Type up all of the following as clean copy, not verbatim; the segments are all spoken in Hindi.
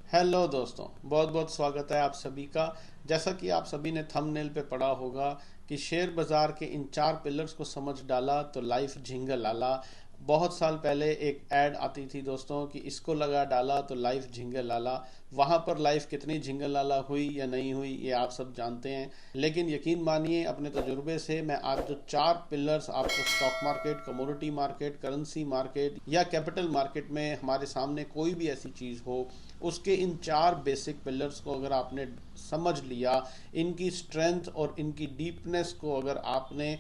हेलो दोस्तों, बहुत बहुत स्वागत है आप सभी का। जैसा कि आप सभी ने थंबनेल पे पढ़ा होगा कि शेयर बाजार के इन चार पिलर्स को समझ डाला तो लाइफ झिंगल आला। बहुत साल पहले एक ऐड आती थी दोस्तों कि इसको लगा डाला तो लाइफ झिंगल आला। वहां पर लाइफ कितनी झिंगल आला हुई या नहीं हुई ये आप सब जानते हैं, लेकिन यकीन मानिए अपने तजुर्बे से मैं आज जो चार पिलर्स आपको stock market, commodity market, currency market या कैपिटल मार्केट में हमारे सामने कोई भी ऐसी चीज़ हो, उसके इन चार बेसिक पिलर्स को अगर आपने समझ लिया, इनकी स्ट्रेंथ और इनकी डीपनेस को अगर आपने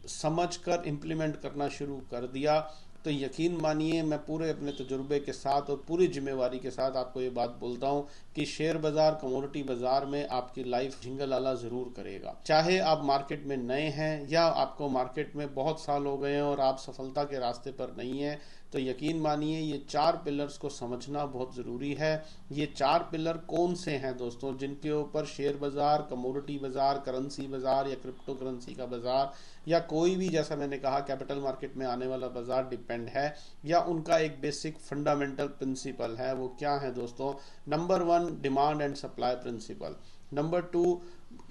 समझकर इम्प्लीमेंट करना शुरू कर दिया, तो यकीन मानिए मैं पूरे अपने तजुर्बे के साथ और पूरी जिम्मेवारी के साथ आपको ये बात बोलता हूँ कि शेयर बाजार, कमोडिटी बाजार में आपकी लाइफ झिंगल आला जरूर करेगा। चाहे आप मार्केट में नए हैं या आपको मार्केट में बहुत साल हो गए हैं और आप सफलता के रास्ते पर नहीं हैं, तो यकीन मानिए ये चार पिलर्स को समझना बहुत ज़रूरी है। ये चार पिलर कौन से हैं दोस्तों, जिनके ऊपर शेयर बाजार, कमोडिटी बाजार, करेंसी बाजार या क्रिप्टो करेंसी का बाजार या कोई भी, जैसा मैंने कहा, कैपिटल मार्केट में आने वाला बाजार डिपेंड है, या उनका एक बेसिक फंडामेंटल प्रिंसिपल है। वो क्या है दोस्तों? Number one, demand and supply principle. Number two,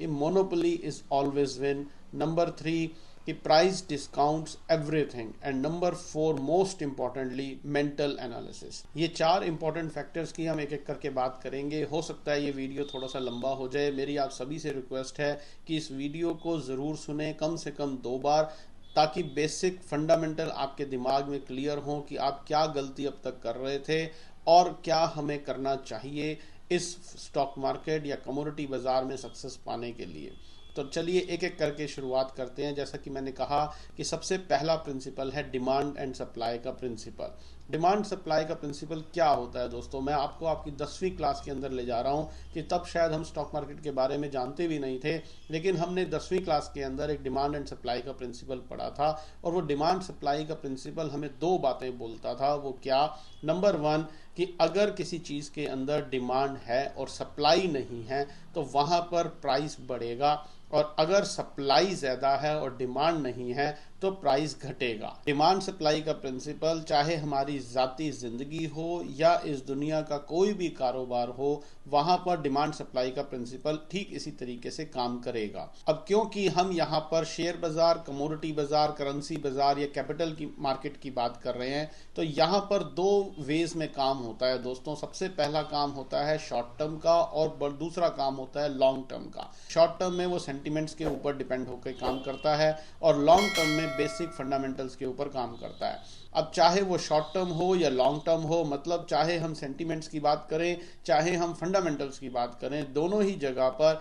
monopoly is always win. Number three, कि price discounts everything. And number four, most importantly, mental analysis. ये चार इंपॉर्टेंट फैक्टर्स की हम एक एक करके बात करेंगे। हो सकता है ये वीडियो थोड़ा सा लंबा हो जाए। मेरी आप सभी से रिक्वेस्ट है कि इस वीडियो को ज़रूर सुने, कम से कम 2 बार, ताकि बेसिक फंडामेंटल आपके दिमाग में क्लियर हो कि आप क्या गलती अब तक कर रहे थे और क्या हमें करना चाहिए इस स्टॉक मार्केट या कमोडिटी बाजार में सक्सेस पाने के लिए। तो चलिए एक एक करके शुरुआत करते हैं। जैसा कि मैंने कहा कि सबसे पहला प्रिंसिपल है डिमांड एंड सप्लाई का प्रिंसिपल। डिमांड सप्लाई का प्रिंसिपल क्या होता है दोस्तों? मैं आपको आपकी 10वीं क्लास के अंदर ले जा रहा हूं कि तब शायद हम स्टॉक मार्केट के बारे में जानते भी नहीं थे, लेकिन हमने 10वीं क्लास के अंदर एक डिमांड एंड सप्लाई का प्रिंसिपल पढ़ा था। और वो डिमांड सप्लाई का प्रिंसिपल हमें दो बातें बोलता था। वो क्या? नंबर वन, कि अगर किसी चीज़ के अंदर डिमांड है और सप्लाई नहीं है तो वहाँ पर प्राइस बढ़ेगा, और अगर सप्लाई ज़्यादा है और डिमांड नहीं है तो प्राइस घटेगा। डिमांड सप्लाई का प्रिंसिपल चाहे हमारी ज़ाती ज़िंदगी हो या इस दुनिया का कोई भी कारोबार हो, वहाँ पर डिमांड सप्लाई का प्रिंसिपल ठीक इसी तरीके से काम करेगा। अब क्योंकि हम यहाँ पर शेयर बाज़ार, कमोडिटी बाज़ार, करेंसी बाज़ार या कैपिटल की मार्केट की बात कर रहे हैं, तो यहाँ पर दो वेज में काम होता है दोस्तों। सबसे पहला काम होता है शॉर्ट टर्म का और दूसरा काम होता है लॉन्ग टर्म का। शॉर्ट टर्म में वो सेंटिमेंट्स के ऊपर डिपेंड होकर काम करता है और लॉन्ग टर्म में बेसिक फंडामेंटल्स के ऊपर काम करता है। अब चाहे वो शॉर्ट टर्म हो या लॉन्ग टर्म हो, मतलब चाहे हम सेंटिमेंट्स की बात करें, चाहे हम फंडामेंटल्स की बात करें, दोनों ही जगह पर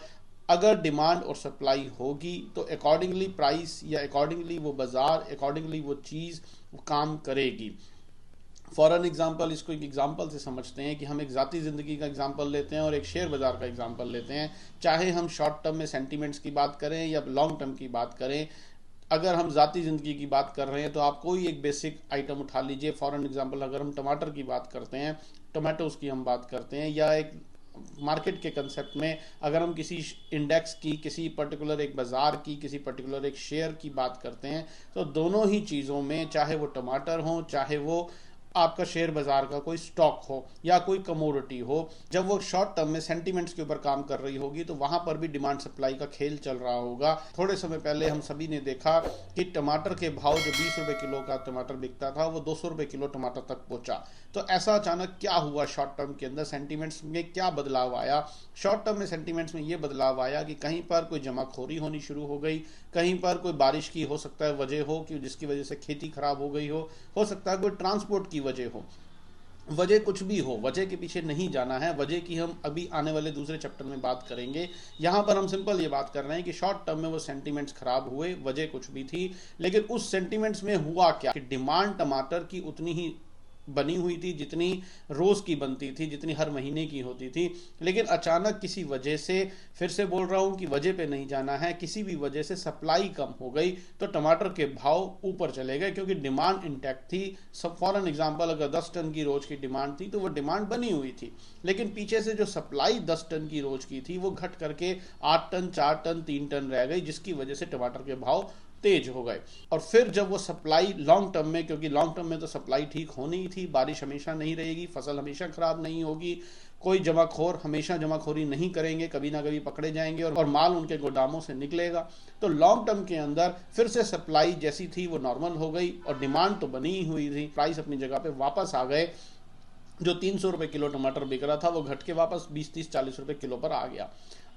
अगर डिमांड और सप्लाई होगी तो अकॉर्डिंगली प्राइस या अकॉर्डिंगली वो बाजार, अकॉर्डिंगली वो चीज़ काम करेगी। फॉर एन एग्जाम्पल, इसको एक एग्जाम्पल से समझते हैं कि हम एक ज़ाती ज़िंदगी का एग्जाम्पल लेते हैं और एक शेयर बाज़ार का एग्जाम्पल लेते हैं। चाहे हम शॉर्ट टर्म में सेंटीमेंट्स की बात करें या लॉन्ग टर्म की बात करें, अगर हम ज़ाती ज़िंदगी की बात कर रहे हैं तो आप कोई एक बेसिक आइटम उठा लीजिए। फॉर एन एग्जाम्पल, अगर हम टमाटर की बात करते हैं, टोमेटोज़ की हम बात करते हैं, या एक मार्केट के कंसेप्ट में अगर हम किसी इंडेक्स की, किसी पर्टिकुलर एक बाज़ार की, किसी पर्टिकुलर एक शेयर की बात करते हैं, तो दोनों ही चीज़ों में, चाहे वो टमाटर हो, चाहे वो आपका शेयर बाजार का कोई स्टॉक हो या कोई कमोडिटी हो, जब वो शॉर्ट टर्म में सेंटीमेंट्स के ऊपर काम कर रही होगी तो वहां पर भी डिमांड सप्लाई का खेल चल रहा होगा। थोड़े समय पहले हम सभी ने देखा कि टमाटर के भाव, जो 20 रुपए किलो का टमाटर बिकता था, वो 200 रुपए किलो टमाटर तक पहुंचा। तो ऐसा अचानक क्या हुआ? शॉर्ट टर्म के अंदर सेंटीमेंट्स में क्या बदलाव आया? शॉर्ट टर्म में सेंटीमेंट्स में ये बदलाव आया कि कहीं पर कोई जमाखोरी होनी शुरू हो गई, कहीं पर कोई बारिश की हो सकता है वजह हो कि जिसकी वजह से खेती खराब हो गई हो सकता है कोई ट्रांसपोर्ट की वजह हो। वजह कुछ भी हो, वजह के पीछे नहीं जाना है। वजह की हम अभी आने वाले दूसरे चैप्टर में बात करेंगे। यहाँ पर हम सिंपल ये बात कर रहे हैं कि शॉर्ट टर्म में वो सेंटीमेंट्स खराब हुए, वजह कुछ भी थी, लेकिन उस सेंटीमेंट्स में हुआ क्या कि डिमांड टमाटर की उतनी ही बनी हुई थी जितनी रोज की बनती थी, जितनी हर महीने की होती थी। लेकिन अचानक किसी वजह से, फिर से बोल रहा हूं कि वजह पे नहीं जाना है, किसी भी वजह से सप्लाई कम हो गई तो टमाटर के भाव ऊपर चले गए, क्योंकि डिमांड इंटैक्ट थी। सब फॉर एन एग्जांपल, अगर 10 टन की रोज की डिमांड थी तो वो डिमांड बनी हुई थी, लेकिन पीछे से जो सप्लाई 10 टन की रोज की थी वो घट करके 8 टन, 4 टन, 3 टन रह गई, जिसकी वजह से टमाटर के भाव तेज हो गए। और फिर जब वो सप्लाई लॉन्ग टर्म में, क्योंकि लॉन्ग टर्म में तो सप्लाई ठीक होनी ही थी, बारिश हमेशा नहीं रहेगी, फसल हमेशा खराब नहीं होगी, कोई जमाखोर हमेशा जमाखोरी नहीं करेंगे, कभी ना कभी पकड़े जाएंगे और माल उनके गोदामों से निकलेगा। तो लॉन्ग टर्म के अंदर फिर से सप्लाई जैसी थी वो नॉर्मल हो गई और डिमांड तो बनी ही हुई थी, प्राइस अपनी जगह पे वापस आ गए। जो 300 रुपए किलो टमाटर बिक रहा था वो घट के वापस 20-30-40 रुपए किलो पर आ गया।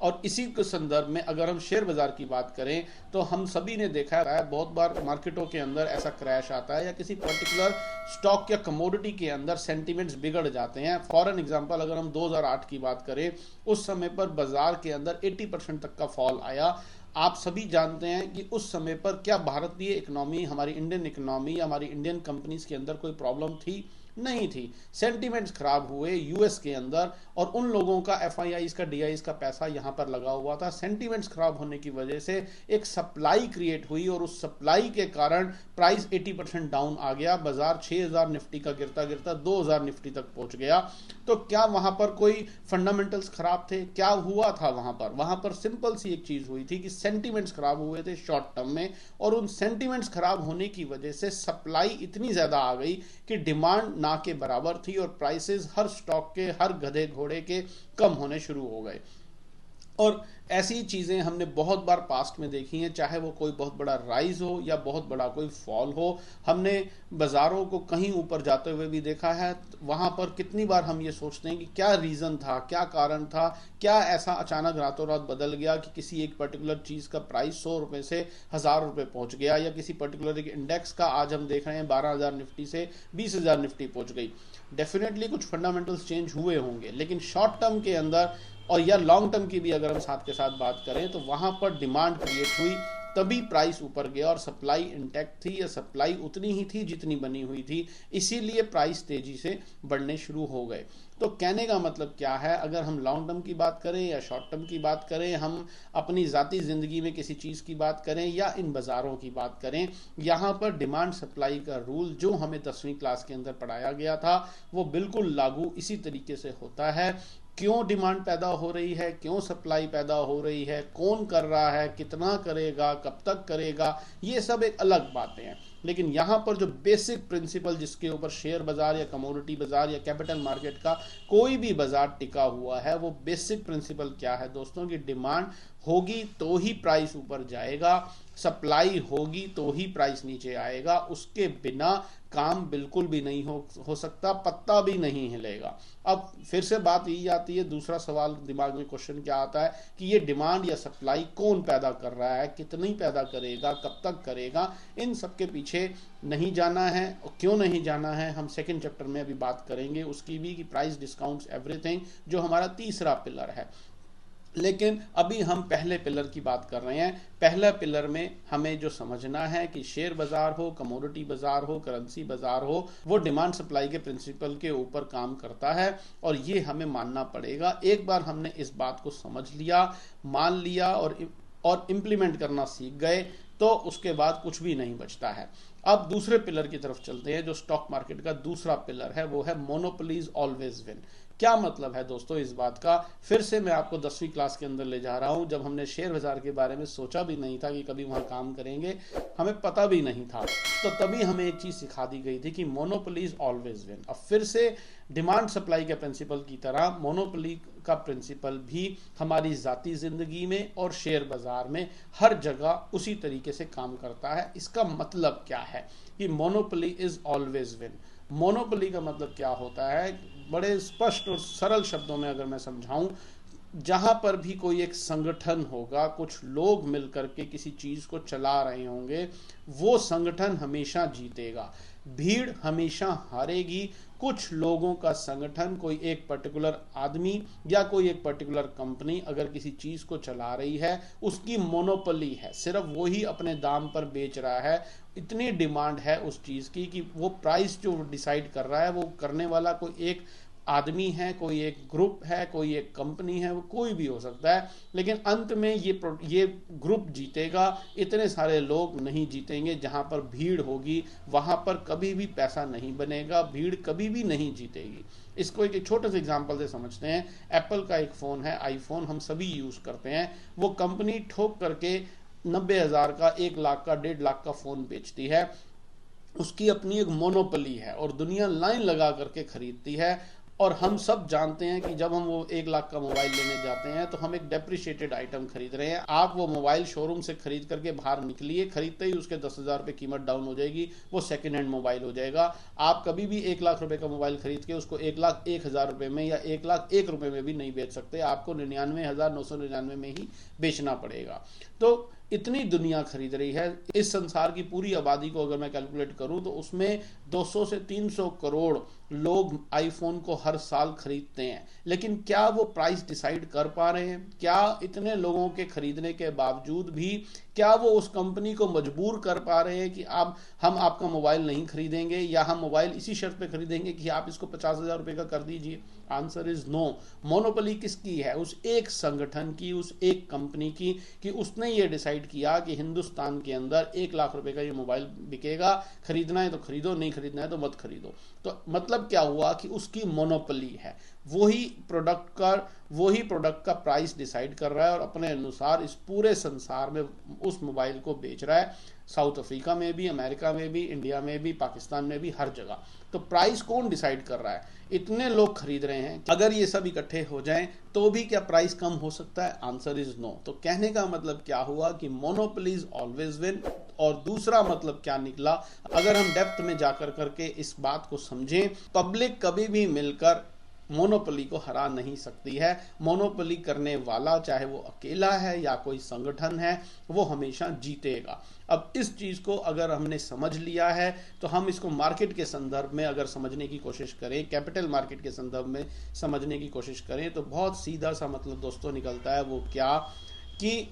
और इसी के संदर्भ में अगर हम शेयर बाजार की बात करें तो हम सभी ने देखा है बहुत बार मार्केटों के अंदर ऐसा क्रैश आता है या किसी पर्टिकुलर स्टॉक या कमोडिटी के अंदर सेंटीमेंट्स बिगड़ जाते हैं। फॉर एन एग्जांपल अगर हम 2008 की बात करें, उस समय पर बाजार के अंदर 80% तक का फॉल आया। आप सभी जानते हैं कि उस समय पर क्या भारतीय इकोनॉमी, हमारी इंडियन इकोनॉमी, हमारी इंडियन कंपनीज के अंदर कोई प्रॉब्लम थी? नहीं थी। सेंटीमेंट्स खराब हुए यूएस के अंदर और उन लोगों का एफआईआई का डीआईज का पैसा यहां पर लगा हुआ था। सेंटीमेंट्स खराब होने की वजह से एक सप्लाई क्रिएट हुई और उस सप्लाई के कारण प्राइस 80% डाउन आ गया। बाजार 6000 निफ्टी का गिरता गिरता 2000 निफ्टी तक पहुंच गया। तो क्या वहां पर कोई फंडामेंटल्स खराब थे? क्या हुआ था वहां पर? वहां पर सिंपल सी एक चीज हुई थी कि सेंटीमेंट्स खराब हुए थे शॉर्ट टर्म में, और उन सेंटीमेंट्स खराब होने की वजह से सप्लाई इतनी ज्यादा आ गई कि डिमांड ना के बराबर थी और प्राइसेस हर स्टॉक के, हर गधे घोड़े के कम होने शुरू हो गए। और ऐसी चीजें हमने बहुत बार पास्ट में देखी हैं, चाहे वो कोई बहुत बड़ा राइज हो या बहुत बड़ा कोई फॉल हो। हमने बाजारों को कहीं ऊपर जाते हुए भी देखा है। वहां पर कितनी बार हम ये सोचते हैं कि क्या रीजन था, क्या कारण था, क्या ऐसा अचानक रातों रात बदल गया कि किसी एक पर्टिकुलर चीज का प्राइस 100 रुपए से 1000 रुपए पहुंच गया, या किसी पर्टिकुलर एक इंडेक्स का आज हम देख रहे हैं 12000 निफ्टी से 20000 निफ्टी पहुंच गई। डेफिनेटली कुछ फंडामेंटल्स चेंज हुए होंगे, लेकिन शॉर्ट टर्म के अंदर और या लॉन्ग टर्म की भी अगर हम साथ के साथ बात करें तो वहां पर डिमांड क्रिएट हुई, तभी प्राइस ऊपर गया और सप्लाई इंटैक्ट थी या सप्लाई उतनी ही थी जितनी बनी हुई थी, इसीलिए प्राइस तेजी से बढ़ने शुरू हो गए। तो कहने का मतलब क्या है, अगर हम लॉन्ग टर्म की बात करें या शॉर्ट टर्म की बात करें, हम अपनी जाती जिंदगी में किसी चीज की बात करें या इन बाजारों की बात करें, यहाँ पर डिमांड सप्लाई का रूल जो हमें 10वीं क्लास के अंदर पढ़ाया गया था वो बिल्कुल लागू इसी तरीके से होता है। क्यों डिमांड पैदा हो रही है, क्यों सप्लाई पैदा हो रही है, कौन कर रहा है, कितना करेगा, कब तक करेगा, ये सब एक अलग बातें हैं। लेकिन यहाँ पर जो बेसिक प्रिंसिपल जिसके ऊपर शेयर बाजार या कमोडिटी बाजार या कैपिटल मार्केट का कोई भी बाजार टिका हुआ है, वो बेसिक प्रिंसिपल क्या है दोस्तों, कि डिमांड होगी तो ही प्राइस ऊपर जाएगा, सप्लाई होगी तो ही प्राइस नीचे आएगा, उसके बिना काम बिल्कुल भी नहीं हो सकता, पत्ता भी नहीं हिलेगा। अब फिर से बात यही आती है, दूसरा सवाल दिमाग में क्वेश्चन क्या आता है कि ये डिमांड या सप्लाई कौन पैदा कर रहा है, कितनी पैदा करेगा, कब तक करेगा, इन सब के पीछे नहीं जाना है। और क्यों नहीं जाना है हम सेकंड चैप्टर में अभी बात करेंगे उसकी भी, कि प्राइस डिस्काउंट्स एवरीथिंग, जो हमारा तीसरा पिलर है। लेकिन अभी हम पहले पिलर की बात कर रहे हैं। पहला पिलर में हमें जो समझना है कि शेयर बाजार हो, कमोडिटी बाजार हो, करेंसी बाजार हो, वो डिमांड सप्लाई के प्रिंसिपल के ऊपर काम करता है और ये हमें मानना पड़ेगा। एक बार हमने इस बात को समझ लिया, मान लिया और इम्प्लीमेंट करना सीख गए तो उसके बाद कुछ भी नहीं बचता है। अब दूसरे पिलर की तरफ चलते हैं, जो स्टॉक मार्केट का दूसरा पिलर है, वो है मोनोपोलीज ऑलवेज विन। क्या मतलब है दोस्तों इस बात का? फिर से मैं आपको 10वीं क्लास के अंदर ले जा रहा हूं, जब हमने शेयर बाजार के बारे में सोचा भी नहीं था कि कभी वहां काम करेंगे, हमें पता भी नहीं था, तो तभी हमें एक चीज सिखा दी गई थी कि मोनोपोलीज ऑलवेज विन। अब फिर से डिमांड सप्लाई के प्रिंसिपल की तरह मोनोपोली का प्रिंसिपल भी हमारी जाती जिंदगी में और शेयर बाजार में हर जगह उसी तरीके से काम करता है। इसका मतलब क्या है कि monopoly is always win. Monopoly का मतलब क्या होता है, बड़े स्पष्ट और सरल शब्दों में अगर मैं समझाऊं, जहां पर भी कोई एक संगठन होगा, कुछ लोग मिलकर के किसी चीज को चला रहे होंगे, वो संगठन हमेशा जीतेगा, भीड़ हमेशा हारेगी। कुछ लोगों का संगठन, कोई एक पर्टिकुलर आदमी या कोई एक पर्टिकुलर कंपनी अगर किसी चीज को चला रही है, उसकी मोनोपोली है, सिर्फ वो ही अपने दाम पर बेच रहा है, इतनी डिमांड है उस चीज की कि वो प्राइस जो डिसाइड कर रहा है वो करने वाला कोई एक आदमी है, कोई एक ग्रुप है, कोई एक कंपनी है, वो कोई भी हो सकता है, लेकिन अंत में ये ग्रुप जीतेगा। इतने सारे लोग नहीं जीतेंगे। जहां पर भीड़ होगी वहां पर कभी भी पैसा नहीं बनेगा, भीड़ कभी भी नहीं जीतेगी। इसको एक छोटे से एग्जांपल से समझते हैं। एप्पल का एक फोन है, आईफोन, हम सभी यूज करते हैं। वो कंपनी ठोक करके 90,000 का, 1 लाख का, 1.5 लाख का फोन बेचती है। उसकी अपनी एक मोनोपोली है और दुनिया लाइन लगा करके खरीदती है। और हम सब जानते हैं कि जब हम वो 1 लाख का मोबाइल लेने जाते हैं तो हम एक डेप्रिशिएटेड आइटम खरीद रहे हैं। आप वो मोबाइल शोरूम से खरीद करके बाहर निकलिए, खरीदते ही उसके 10,000 रुपये कीमत डाउन हो जाएगी, वो सेकेंड हैंड मोबाइल हो जाएगा। आप कभी भी 1 लाख रुपए का मोबाइल खरीद के उसको 1,01,000 रुपये में या 1,01,000 रुपये में भी नहीं बेच सकते, आपको 99,999 में ही बेचना पड़ेगा। तो इतनी दुनिया खरीद रही है। इस संसार की पूरी आबादी को अगर मैं कैलकुलेट करूं तो उसमें 200 से 300 करोड़ लोग आईफोन को हर साल खरीदते हैं, लेकिन क्या वो प्राइस डिसाइड कर पा रहे हैं? क्या इतने लोगों के खरीदने के बावजूद भी क्या वो उस कंपनी को मजबूर कर पा रहे हैं कि आप हम आपका मोबाइल नहीं खरीदेंगे, या हम मोबाइल इसी शर्त पे खरीदेंगे कि आप इसको 50,000 रुपये का कर दीजिए? Answer is no. मोनोपोली किसकी है? उस एक संगठन की, उस एक कंपनी की, कि उसने ये डिसाइड किया कि हिंदुस्तान के अंदर 1 लाख रुपए का ये मोबाइल बिकेगा, खरीदना है तो खरीदो, नहीं खरीदना है तो मत खरीदो। तो मतलब क्या हुआ कि उसकी मोनोपोली है, वही प्रोडक्ट का प्राइस डिसाइड कर रहा है और अपने अनुसार इस पूरे संसार में उस मोबाइल को बेच रहा है। साउथ अफ्रीका में भी, अमेरिका में भी, इंडिया में भी, पाकिस्तान में भी, हर जगह। तो प्राइस कौन डिसाइड कर रहा है? इतने लोग खरीद रहे हैं, अगर ये सब इकट्ठे हो जाएं तो भी क्या प्राइस कम हो सकता है? Answer is no. तो कहने का मतलब क्या हुआ कि मोनोपोलीज ऑलवेज विन। और दूसरा मतलब क्या निकला, अगर हम डेप्थ में जाकर करके इस बात को समझें, पब्लिक कभी भी मिलकर मोनोपोली को हरा नहीं सकती है। मोनोपोली करने वाला, चाहे वो अकेला है या कोई संगठन है, वो हमेशा जीतेगा। अब इस चीज को अगर हमने समझ लिया है तो हम इसको मार्केट के संदर्भ में अगर समझने की कोशिश करें, कैपिटल मार्केट के संदर्भ में समझने की कोशिश करें, तो बहुत सीधा सा मतलब दोस्तों निकलता है। वो क्या कि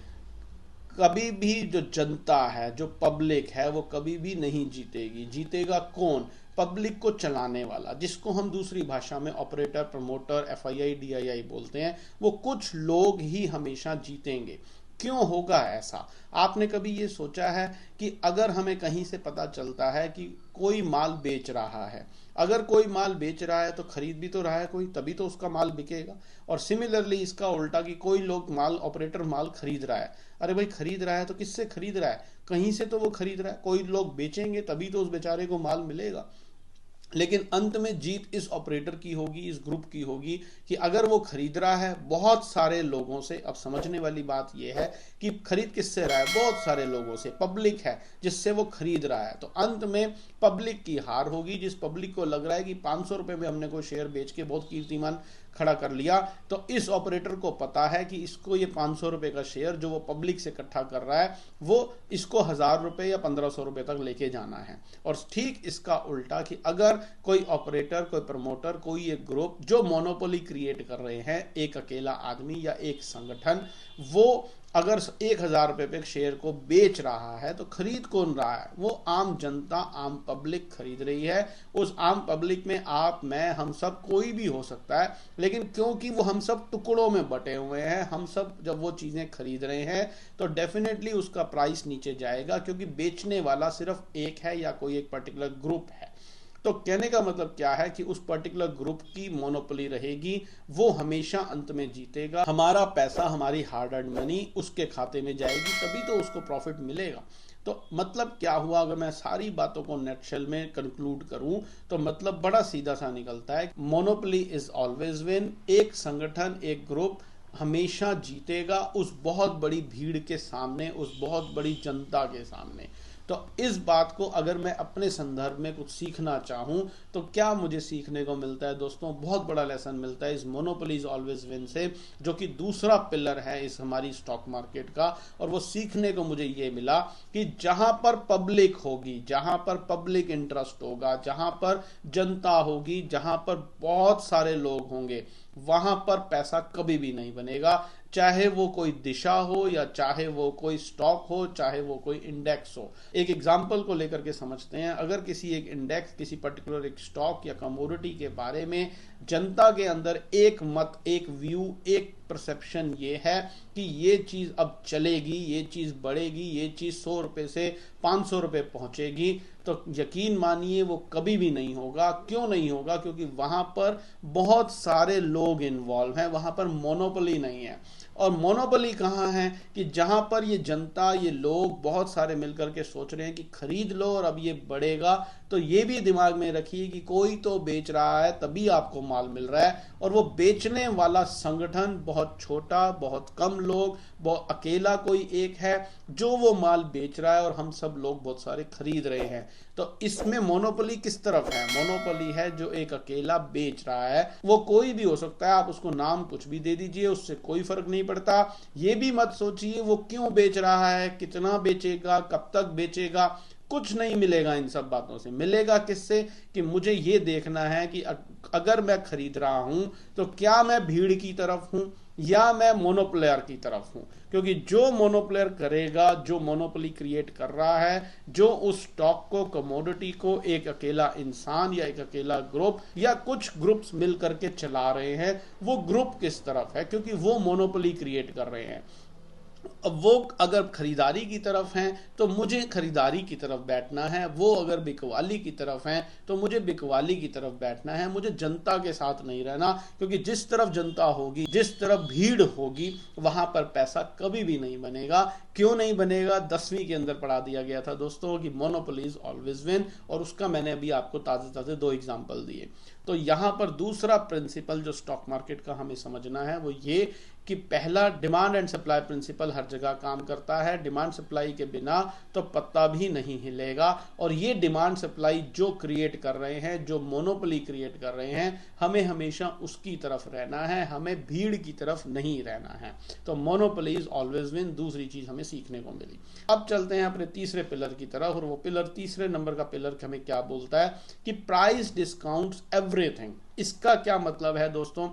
कभी भी जो जनता है, जो पब्लिक है, वो कभी भी नहीं जीतेगी। जीतेगा कौन? पब्लिक को चलाने वाला, जिसको हम दूसरी भाषा में ऑपरेटर, प्रमोटर, FII, DII बोलते हैं। वो कुछ लोग ही हमेशा जीतेंगे। क्यों होगा ऐसा? आपने कभी ये सोचा है कि अगर हमें कहीं से पता चलता है कि कोई माल बेच रहा है, अगर कोई माल बेच रहा है तो खरीद भी तो रहा है कोई, तभी तो उसका माल बिकेगा। और सिमिलरली इसका उल्टा कि कोई लोग ऑपरेटर माल खरीद रहा है, अरे भाई खरीद रहा है तो किससे खरीद रहा है? कहीं से तो वो खरीद रहा है, कोई लोग बेचेंगे तभी तो उस बेचारे को माल मिलेगा। लेकिन अंत में जीत इस ऑपरेटर की होगी, इस ग्रुप की होगी कि अगर वो खरीद रहा है बहुत सारे लोगों से। अब समझने वाली बात यह है कि खरीद किससे रहा है? बहुत सारे लोगों से, पब्लिक है जिससे वो खरीद रहा है। तो अंत में पब्लिक की हार होगी। जिस पब्लिक को लग रहा है कि 500 रुपए में हमने कोई शेयर बेच के बहुत कीर्तिमान खड़ा कर लिया, तो इस ऑपरेटर को पता है कि इसको ये 500 रुपए का शेयर जो वो पब्लिक से इकट्ठा कर रहा है, वो इसको 1,000 रुपए या 1,500 रुपए तक लेके जाना है। और ठीक इसका उल्टा कि अगर कोई ऑपरेटर, कोई प्रमोटर, कोई एक ग्रुप जो मोनोपोली क्रिएट कर रहे हैं, एक अकेला आदमी या एक संगठन, वो अगर 1,000 रुपए पे शेयर को बेच रहा है तो खरीद कौन रहा है? वो आम जनता, आम पब्लिक खरीद रही है। उस आम पब्लिक में आप, मैं, हम सब, कोई भी हो सकता है। लेकिन क्योंकि वो हम सब टुकड़ों में बटे हुए हैं, हम सब जब वो चीजें खरीद रहे हैं तो डेफिनेटली उसका प्राइस नीचे जाएगा, क्योंकि बेचने वाला सिर्फ एक है या कोई एक पर्टिकुलर ग्रुप है। तो कहने का मतलब क्या है कि उस पर्टिकुलर ग्रुप की मोनोपोली रहेगी, वो हमेशा अंत में जीतेगा। हमारा पैसा, हमारी हार्ड अर्न मनी उसके खाते में जाएगी, तभी तो उसको प्रॉफिट मिलेगा। तो मतलब क्या हुआ? अगर मैं सारी बातों को नेटशेल में कंक्लूड करूं तो मतलब बड़ा सीधा सा निकलता है, मोनोपोली इज ऑलवेज विन। एक संगठन, एक ग्रुप हमेशा जीतेगा उस बहुत बड़ी भीड़ के सामने, उस बहुत बड़ी जनता के सामने। तो इस बात को अगर मैं अपने संदर्भ में कुछ सीखना चाहूं तो क्या मुझे सीखने को मिलता है दोस्तों? बहुत बड़ा लेसन मिलता है इस मोनोपोलीज ऑलवेज विन से, जो कि दूसरा पिलर है इस हमारी स्टॉक मार्केट का। और वो सीखने को मुझे ये मिला कि जहां पर पब्लिक होगी, जहां पर पब्लिक इंटरेस्ट होगा, जहां पर जनता होगी, जहां पर बहुत सारे लोग होंगे, वहां पर पैसा कभी भी नहीं बनेगा। चाहे वो कोई दिशा हो, या चाहे वो कोई स्टॉक हो, चाहे वो कोई इंडेक्स हो। एक एग्जांपल को लेकर के समझते हैं। अगर किसी एक इंडेक्स, किसी पर्टिकुलर एक स्टॉक या कमोडिटी के बारे में जनता के अंदर एक मत, एक व्यू, एक परसेप्शन ये है कि ये चीज अब चलेगी, ये चीज बढ़ेगी, ये चीज 100 रुपए से 500 रुपए पहुंचेगी, तो यकीन मानिए वो कभी भी नहीं होगा। क्यों नहीं होगा? क्योंकि वहां पर बहुत सारे लोग इन्वॉल्व हैं, वहां पर मोनोपोली नहीं है। और मोनोपोली कहाँ है? कि जहां पर ये जनता, ये लोग बहुत सारे मिलकर के सोच रहे हैं कि खरीद लो और अब ये बढ़ेगा, तो ये भी दिमाग में रखिए कि कोई तो बेच रहा है तभी आपको माल मिल रहा है और वो बेचने वाला संगठन बहुत छोटा, बहुत कम लोग, बहुत अकेला कोई एक है जो वो माल बेच रहा है और हम सब लोग बहुत सारे खरीद रहे हैं। तो इसमें मोनोपोली किस तरफ है? मोनोपोली है जो एक अकेला बेच रहा है। वो कोई भी हो सकता है, आप उसको नाम कुछ भी दे दीजिए, उससे कोई फर्क नहीं पड़ता। ये भी मत सोचिए वो क्यों बेच रहा है, कितना बेचेगा, कब तक बेचेगा, कुछ नहीं मिलेगा इन सब बातों से। मिलेगा किससे? कि मुझे ये देखना है कि अगर मैं खरीद रहा हूं तो क्या मैं भीड़ की तरफ हूं या मैं मोनोप्लेयर की तरफ हूं। क्योंकि जो मोनोप्लेयर करेगा, जो मोनोपोली क्रिएट कर रहा है, जो उस स्टॉक को, कमोडिटी को एक अकेला इंसान या एक अकेला ग्रुप या कुछ ग्रुप्स मिल करके चला रहे हैं, वो ग्रुप किस तरफ है, क्योंकि वो मोनोपोली क्रिएट कर रहे हैं। अब वो अगर खरीदारी की तरफ हैं तो मुझे खरीदारी की तरफ बैठना है, वो अगर बिकवाली की तरफ हैं तो मुझे बिकवाली की तरफ बैठना है। मुझे जनता के साथ नहीं रहना, क्योंकि जिस तरफ जनता होगी, जिस तरफ भीड़ होगी, वहां पर पैसा कभी भी नहीं बनेगा। क्यों नहीं बनेगा? 10वीं के अंदर पढ़ा दिया गया था दोस्तों कि मोनोपोलीज ऑलवेज विन, और उसका मैंने अभी आपको ताजे ताजे 2 एग्जांपल दिए। तो यहां पर दूसरा प्रिंसिपल जो स्टॉक मार्केट का हमें समझना है वो ये कि पहला, डिमांड एंड सप्लाई प्रिंसिपल हर जगह काम करता है। डिमांड सप्लाई के बिना तो पत्ता भी नहीं हिलेगा। और ये डिमांड सप्लाई जो क्रिएट कर रहे हैं, जो मोनोपोली क्रिएट कर रहे हैं, हमें हमेशा उसकी तरफ रहना है, हमें भीड़ की तरफ नहीं रहना है। तो मोनोपोली इज ऑलवेज विन, दूसरी चीज हमें सीखने को मिली। अब चलते हैं अपने तीसरे पिलर की तरफ, और वो पिलर, तीसरे नंबर का पिलर हमें क्या बोलता है कि प्राइस डिस्काउंट्स एवरीथिंग। इसका क्या मतलब है दोस्तों?